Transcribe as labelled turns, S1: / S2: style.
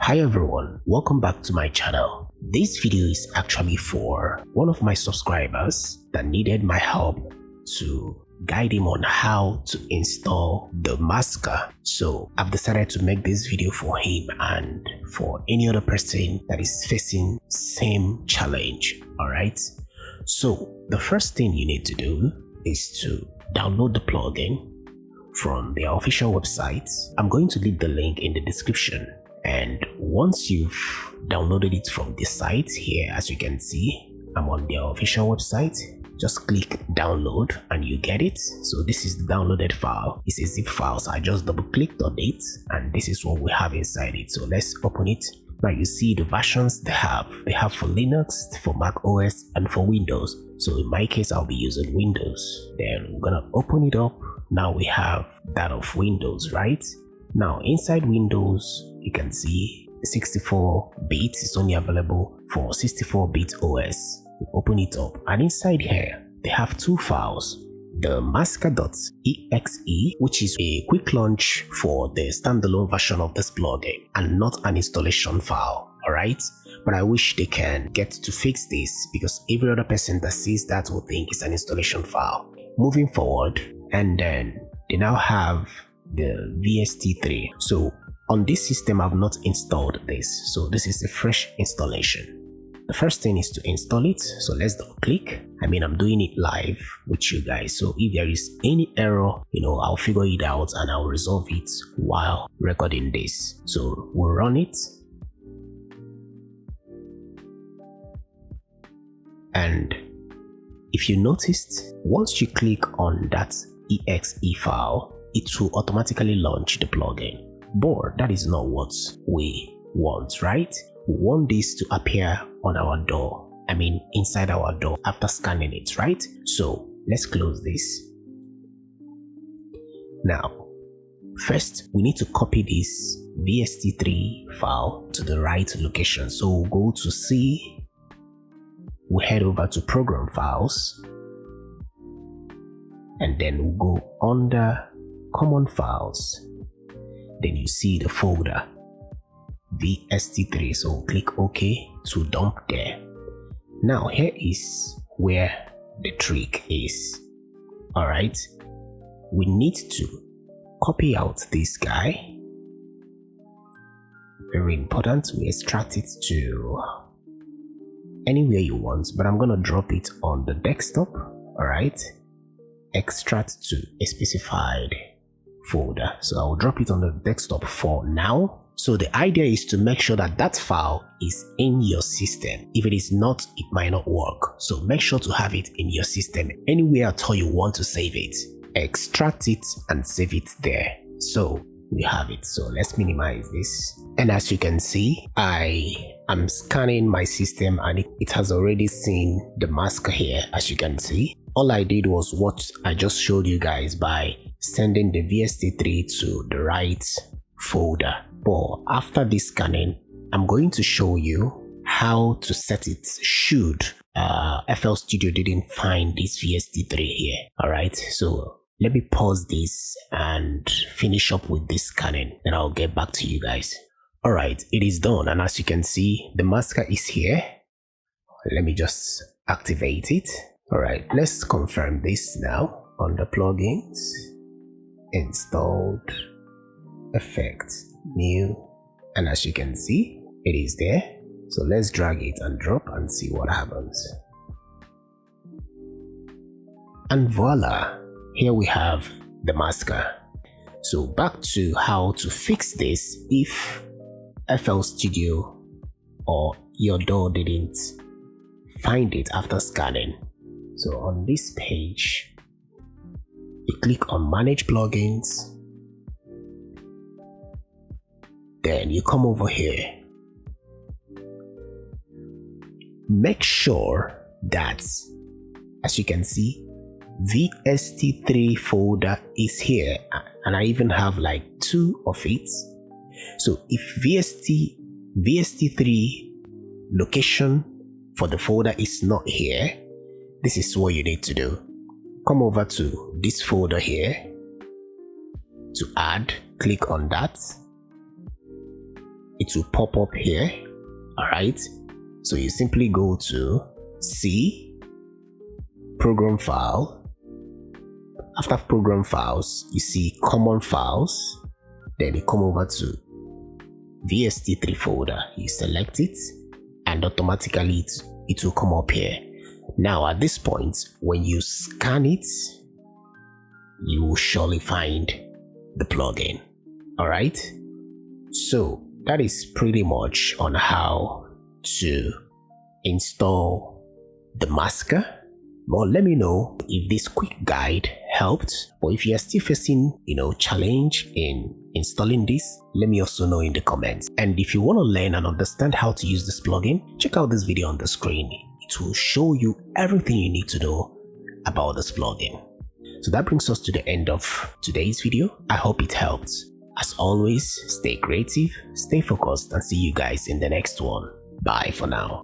S1: Hi everyone, welcome back to my channel. This video is actually for one of my subscribers that needed my help to guide him on how to install the masker. So I've decided to make this video for him and for any other person that is facing same challenge. Alright, so the first thing you need to do is to download the plugin from their official website. I'm going to leave the link in the description. And once you've downloaded it from the site here, as you can see, I'm on their official website. Just click download and you get it. So this is the downloaded file. It's a zip file, so I just double clicked on it and this is what we have inside it. So let's open it. Now you see the versions they have for Linux, for Mac OS, and for Windows. So in my case, I'll be using Windows. Then we're gonna open it up. Now we have that of Windows, right? Now inside Windows, you can see 64-bit is only available for 64-bit OS. We open it up and inside here, they have two files. The masker.exe, which is a quick launch for the standalone version of this plugin and not an installation file, alright? But I wish they can get to fix this because every other person that sees that will think it's an installation file. Moving forward, and then they now have the VST3. So on this system, I've not installed this. So this is a fresh installation. The first thing is to install it. So let's double click. I'm doing it live with you guys. So if there is any error, I'll figure it out and I'll resolve it while recording this. So we'll run it. And if you noticed, once you click on that exe file, it will automatically launch the plugin. But that is not what we want, right? We want this to appear on our door. Inside our door after scanning it, right? So let's close this. Now, first we need to copy this VST3 file to the right location. So we'll go to C, we'll head over to Program Files, and then we'll go under Common Files. Then you see the folder VST3, so click OK to dump there. Now here is where the trick is. Alright, we need to copy out this guy. Very important, we extract it to anywhere you want, but I'm gonna drop it on the desktop. Alright, extract to a specified folder. So I'll drop it on the desktop for now. So the idea is to make sure that that file is in your system. If it is not, it might not work. So make sure to have it in your system anywhere at all you want to save it. Extract it and save it there. So we have it. So let's minimize this. And as you can see, I am scanning my system and it has already seen the masker here. As you can see, all I did was what I just showed you guys by sending the VST3 to the right folder. But after this scanning, I'm going to show you how to set it should FL Studio didn't find this VST3 here. Alright, so let me pause this and finish up with this scanning, then I'll get back to you guys. Alright, it is done, and as you can see, the masker is here. Let me just activate it. Alright, let's confirm this now. On the plugins, installed, effect, new, and as you can see, it is there. So let's drag it and drop and see what happens. And voila, here we have the masker. So back to how to fix this if FL Studio or your door didn't find it after scanning. So on this page, you click on Manage Plugins, then you come over here. Make sure that, as you can see, VST3 folder is here, and I even have like 2 of it. So if VST3 location for the folder is not here, this is what you need to do. Come over to this folder here to add, click on that, it will pop up here. Alright, so you simply go to C, program file. After program files, you see common files. Then you come over to VST3 folder. You select it and automatically it will come up here. Now at this point, when you scan it, you will surely find the plugin. Alright, so that is pretty much on how to install the masker. But let me know if this quick guide helped, or if you are still facing challenge in installing this, let me also know in the comments. And if you want to learn and understand how to use this plugin, check out this video on the screen. It will show you everything you need to know about this plugin. So that brings us to the end of today's video. I hope it helped. As always, stay creative, stay focused, and see you guys in the next one. Bye for now.